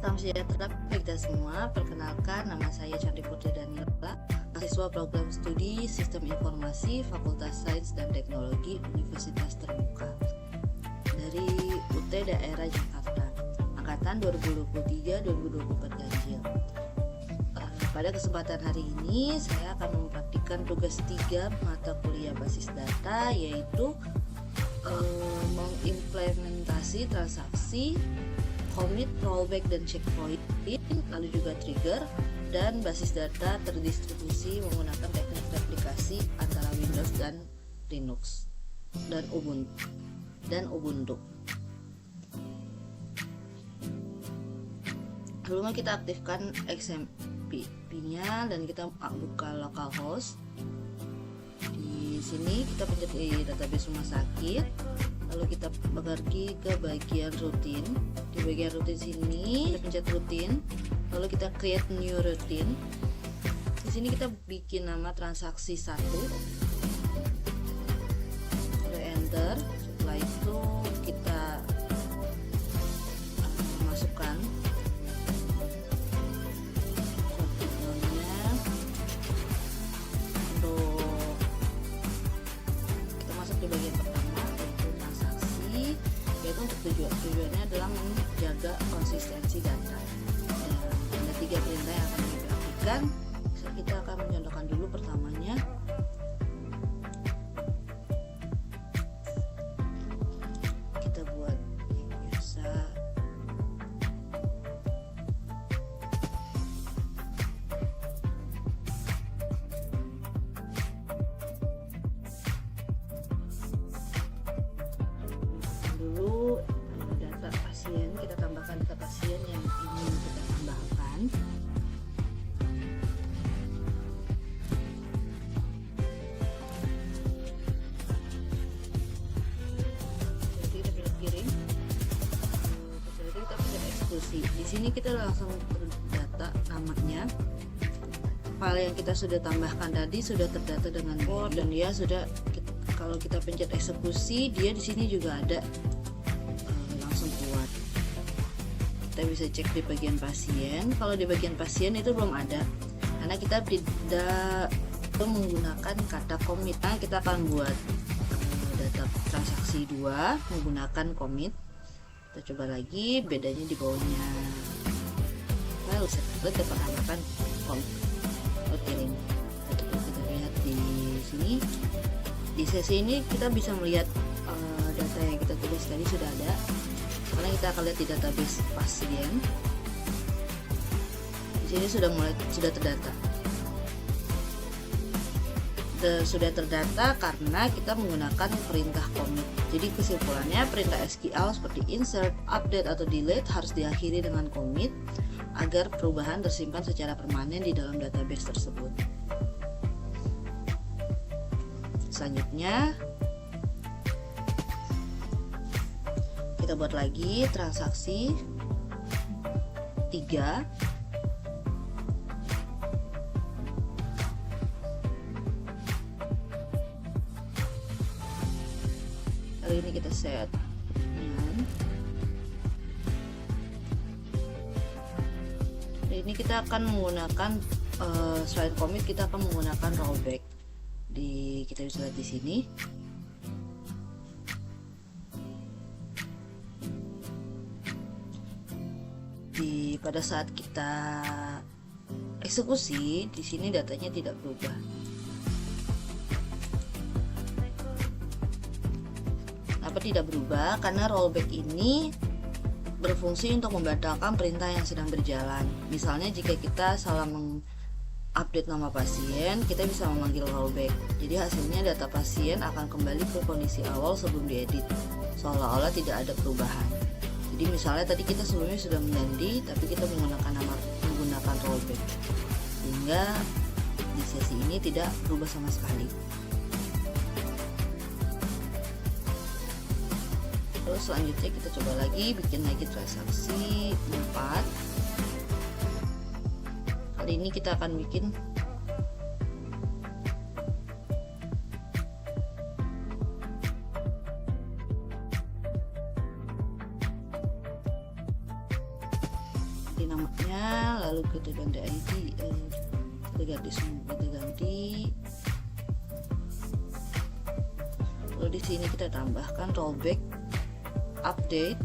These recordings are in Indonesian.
Salam sejahtera bagi kita semua. Perkenalkan, nama saya Chandri Putri Danila, mahasiswa program studi Sistem Informasi Fakultas Sains dan Teknologi Universitas Terbuka dari UT Daerah Jakarta, angkatan 2023-2024 ganjil. Pada kesempatan hari ini saya akan mempraktikkan tugas 3 mata kuliah basis data, yaitu mengimplementasi transaksi, commit, rollback, dan checkpoint, lalu juga trigger, dan basis data terdistribusi menggunakan teknik replikasi antara Windows dan Linux dan Ubuntu. Sebelumnya kita aktifkan XMPP-nya dan kita buka localhost. Di sini kita pencet di database rumah sakit, lalu kita pergi ke bagian rutin. Di bagian rutin sini kita pencet rutin, lalu kita create new routine. Di sini kita bikin nama transaksi 1, lalu enter. Setelah itu kita masukkan konfigurasinya. Untuk kita masuk di bagian pertama, yaitu transaksi, yaitu untuk tujuannya adalah menjaga konsistensi data. Dan ada 3 perintah yang akan diperhatikan. Kita akan mencontohkan dulu pertamanya. Kita buat yang biasa. Dulu data pasien, kita tambahkan data pasien yang ingin kita tambahkan. Jadi kita pilih kirim. Jadi kita pilih eksekusi. Di sini kita langsung terdata namanya. File yang kita sudah tambahkan tadi sudah terdata dengan Word, dan dia sudah, kalau kita pencet eksekusi, dia di sini juga ada langsung keluar. Kita bisa cek di bagian pasien. Kalau di bagian pasien itu belum ada, karena kita tidak menggunakan kata commit. Nah, kita akan buat data transaksi 2 menggunakan commit. Kita coba lagi, bedanya di bawahnya file set dapat tambahkan commit. Kirim. Kita lihat di sini. Di sesi ini kita bisa melihat data yang kita tulis tadi sudah ada, karena kita akan lihat di database pasien. Di sini sudah terdata. Sudah terdata karena kita menggunakan perintah commit. Jadi kesimpulannya, perintah SQL seperti insert, update, atau delete harus diakhiri dengan commit agar perubahan tersimpan secara permanen di dalam database tersebut. Selanjutnya kita buat lagi transaksi 3. Kali ini kita set ini kita akan menggunakan selain commit, kita akan menggunakan rollback. Kita bisa lihat di sini. Pada saat kita eksekusi, di sini datanya tidak berubah. Kenapa tidak berubah? Karena rollback ini berfungsi untuk membatalkan perintah yang sedang berjalan. Misalnya jika kita salah mengupdate nama pasien, kita bisa memanggil rollback. Jadi hasilnya data pasien akan kembali ke kondisi awal sebelum diedit, seolah-olah tidak ada perubahan. Jadi misalnya tadi kita sebelumnya sudah mengganti, tapi kita menggunakan rollback, sehingga di sesi ini tidak berubah sama sekali. Terus selanjutnya kita coba lagi, bikin lagi transaksi 4. Kali ini kita akan bikin ganti namanya, lalu kita ganti ID, kita ganti semua, kita ganti. Lalu di sini kita tambahkan rollback, update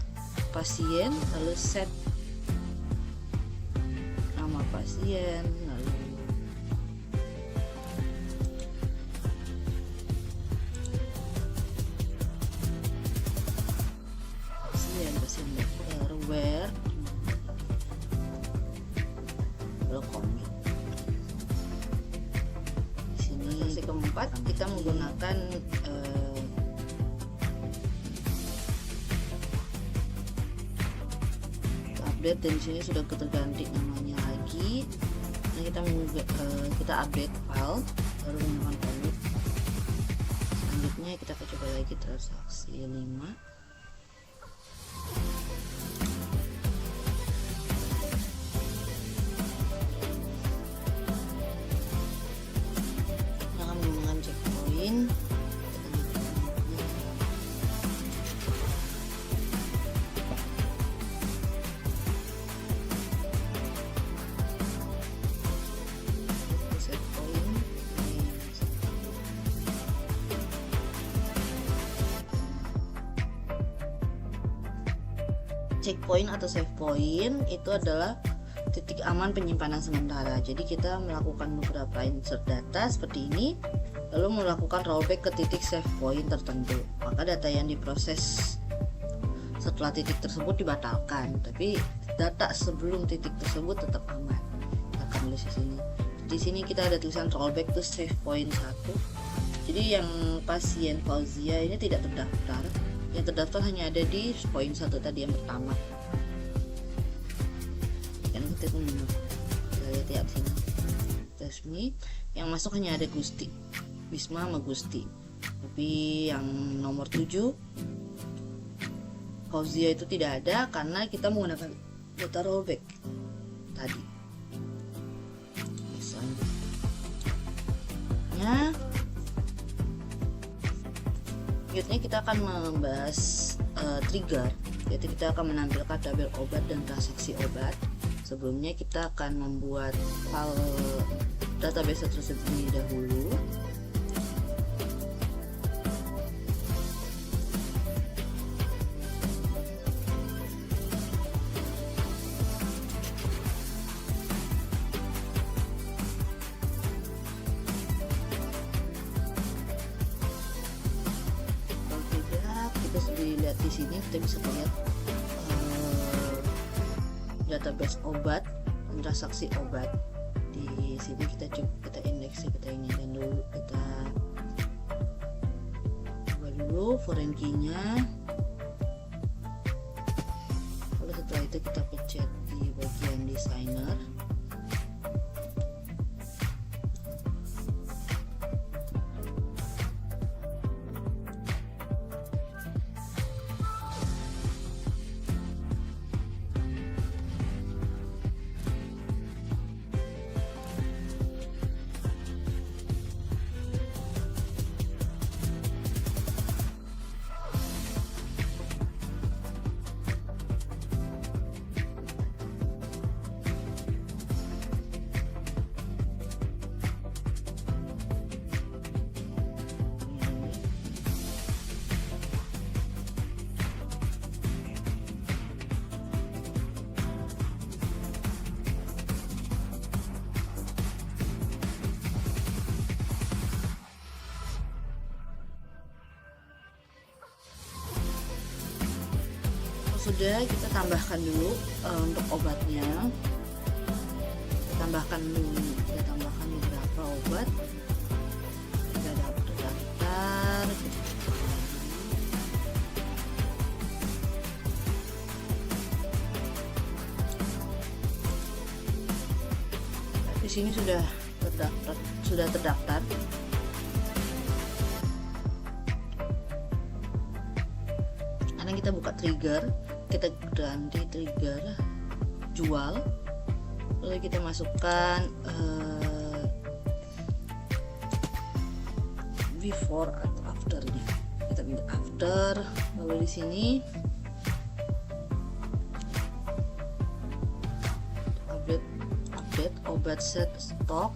pasien, lalu set nama pasien, lalu pasien dokter, where, lalu commit. Di sini versi keempat kita menggunakan update, dan di sini sudah terganti namanya lagi. Nah, kita update file, baru menggunakan commit. Selanjutnya kita coba lagi transaksi 5. Akan menggunakan checkpoint. Checkpoint atau save point itu adalah titik aman penyimpanan sementara. Jadi kita melakukan beberapa insert data seperti ini, lalu melakukan rollback ke titik save point tertentu. Maka data yang diproses setelah titik tersebut dibatalkan, tapi data sebelum titik tersebut tetap aman. Kita akan tulis di sini. Di sini kita ada tulisan rollback to save point 1. Jadi yang pasien Fauzia ini tidak terdaftar. Yang terdaftar hanya ada di poin 1 tadi yang pertama. Yang kita lihat ya sini. Resmi yang masuk hanya ada Gusti, Wisma sama Gusti. Tapi yang nomor 7 Fauzia itu tidak ada karena kita menggunakan data rollback tadi. Misalnya selanjutnya kita akan membahas trigger, yaitu kita akan menampilkan tabel obat dan transaksi obat. Sebelumnya kita akan membuat file database terlebih dahulu. Dilihat di sini kita bisa lihat database obat dan transaksi obat. Di sini kita indeks, kita ini, dan dulu kita coba dulu foreign key-nya. Lalu setelah itu kita pencet di bagian designer. Sudah, kita tambahkan dulu untuk obatnya. Kita tambahkan beberapa obat. Kita daftar. Di sini sudah terdaftar. Sekarang kita buka trigger. Kita ganti trigger jual, lalu kita masukkan before atau afternya. Kita pilih after, lalu di sini update obat set stok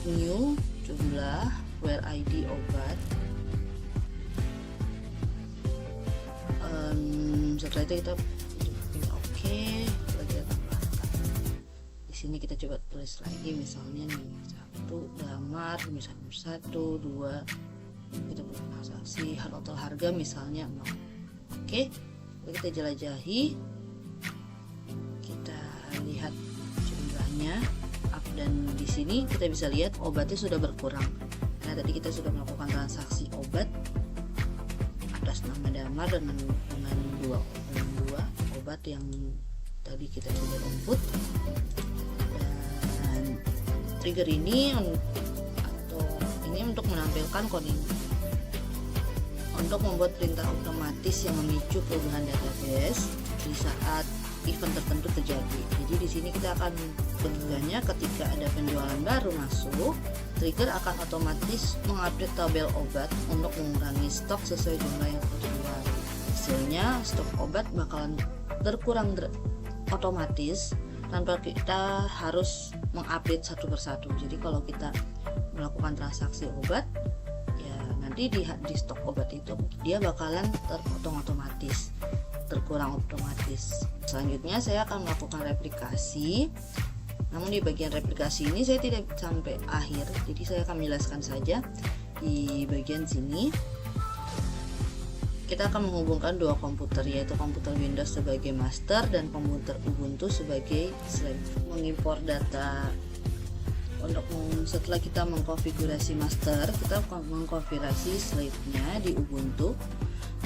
new, jumlah, where ID obat. Setelah itu kita oke, kita tambahkan. Di sini kita coba tulis lagi, misalnya nih 1 damar, misalnya 1, 2, kita buat transaksi total harga misalnya 0. Oke, kita jelajahi, kita lihat jumlahnya up, dan di sini kita bisa lihat obatnya sudah berkurang karena tadi kita sudah melakukan transaksi obat atas nama damar dengan dua obat yang tadi kita sudah input. Dan trigger ini untuk menampilkan coding untuk membuat perintah otomatis yang memicu perubahan database di saat event tertentu terjadi. Jadi di sini kita akan bekerjanya ketika ada penjualan baru masuk, trigger akan otomatis mengupdate tabel obat untuk mengurangi stok sesuai jumlah yang terjual. Hasilnya stok obat bakalan berkurang otomatis tanpa kita harus mengupdate satu persatu. Jadi kalau kita melakukan transaksi obat, ya nanti di stok obat itu dia bakalan terpotong otomatis, terkurang otomatis. Selanjutnya saya akan melakukan replikasi. Namun di bagian replikasi ini saya tidak sampai akhir, jadi saya akan menjelaskan saja di bagian sini. Kita akan menghubungkan dua komputer, yaitu komputer Windows sebagai master dan komputer Ubuntu sebagai slave. Mengimpor data setelah kita mengkonfigurasi master, kita mengkonfigurasi slave-nya di Ubuntu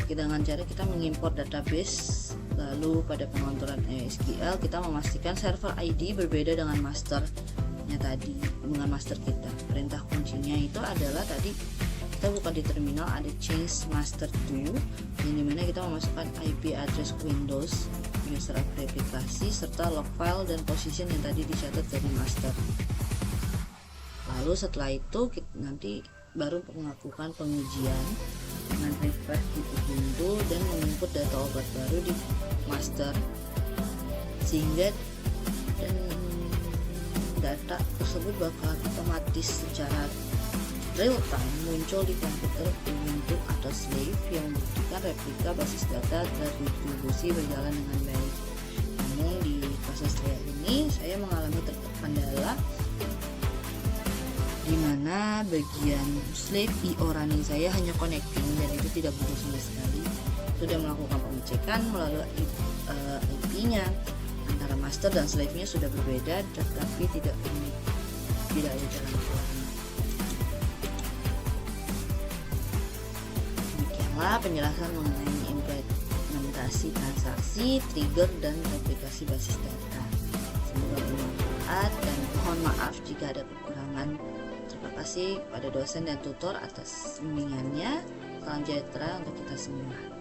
dengan cara kita mengimpor database. Lalu pada pengontrolan MySQL kita memastikan server ID berbeda dengan masternya tadi, dengan master kita. Perintah kuncinya itu adalah tadi kita buka di terminal, ada change master to, yang dimana kita memasukkan IP address Windows, user aplikasi, serta log file dan position yang tadi dicatat dari master. Lalu setelah itu kita nanti baru melakukan pengujian dengan refresh di Ubuntu dan menginput data obat baru di master, sehingga data tersebut bakal otomatis secara real time muncul di komputer Ubuntu atau slave yang membuktikan replika basis data terdistribusi berjalan dengan baik. Namun di proses saya ini saya mengalami kendala di mana bagian slave IO running saya hanya connecting dan itu tidak butuh sama sekali. Sudah melakukan pengecekan melalui IP-nya antara master dan slave-nya sudah berbeda, tetapi tidak ada jalan keluarnya. Demikianlah penjelasan mengenai implementasi transaksi, trigger, dan replikasi basis data. Semoga bermanfaat dan mohon maaf jika ada kekurangan. Terima kasih kepada dosen dan tutor atas bimbingannya. Salam sejahtera untuk kita semua.